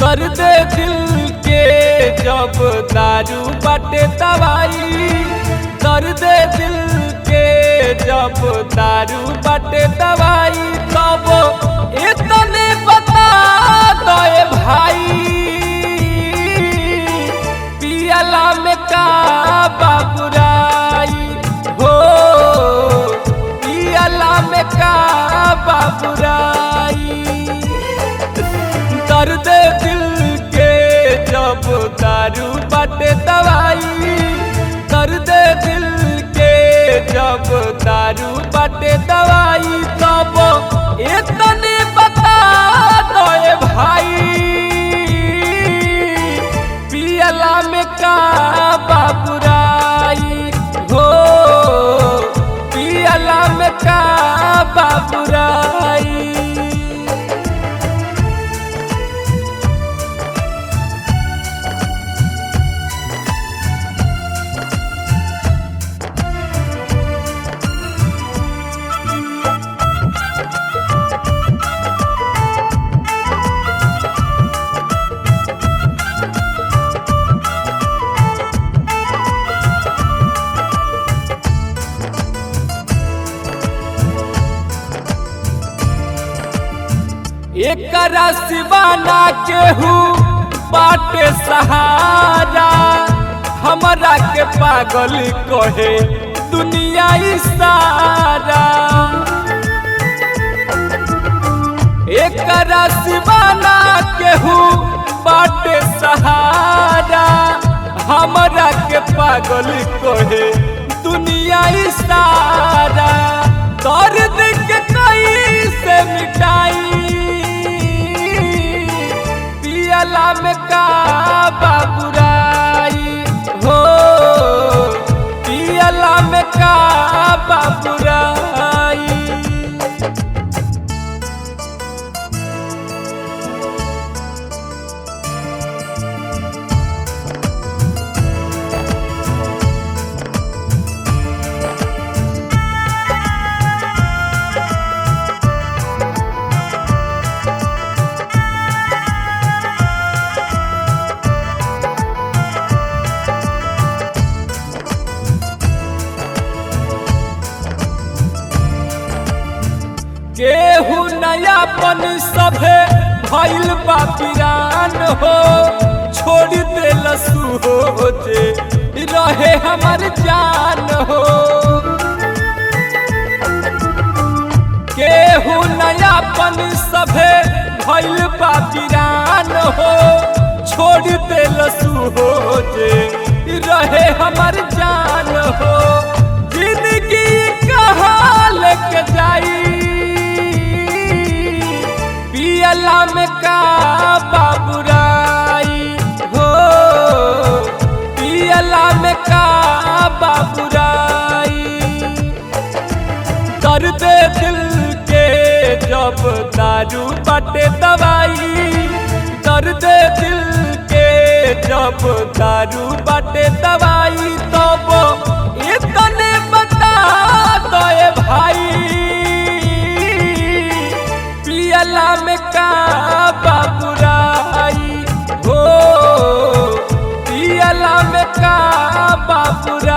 दर्द दिल के जब दारू बाटे दवाई, दर्द दिल के जब दारू बाटे दवाई, तब इतने बता दे भाई पियला में का बाबुराई हो, पियला में का बाबुराई। दर्द दिल के जब दारू बाटे दवाई, दर्द दिल के जब दारू बाटे दवाई, तब इतने बता दे भाई पियला में का बाबुराई हो, पियला में का बाबुराई। एकरा सिवाना केहू बाटे सहारा, हमरा के पागल कहे दुनिया सारा। एकरा सिवाना केहू बाटे सहारा, हमरा के पागल कहे दुनिया सारा। दर्द के कैसे मिटाई पियला में का बाबुराई हो, पियला में का बाबुराई। केहू नयापन सभे भइल बा वीरान हो, छोड़ देलसु हो जे रहे हमर जान हो। केहू नयापन सभे भइल बा वीरान हो, छोड़ देलसु हो जे रहे हमर जान हो। जिंदगी कहाँ लेके जाई पियला में का बाबुराई हो, पियला में का बाबुराई। दर्द दिल के जब दारू बाटे दवाई, दर्द दिल के जब दारू बाटे दवाई, तब इतने बता दे भाई पियला में का बाबुराई हो, पियला में का बाबुराई।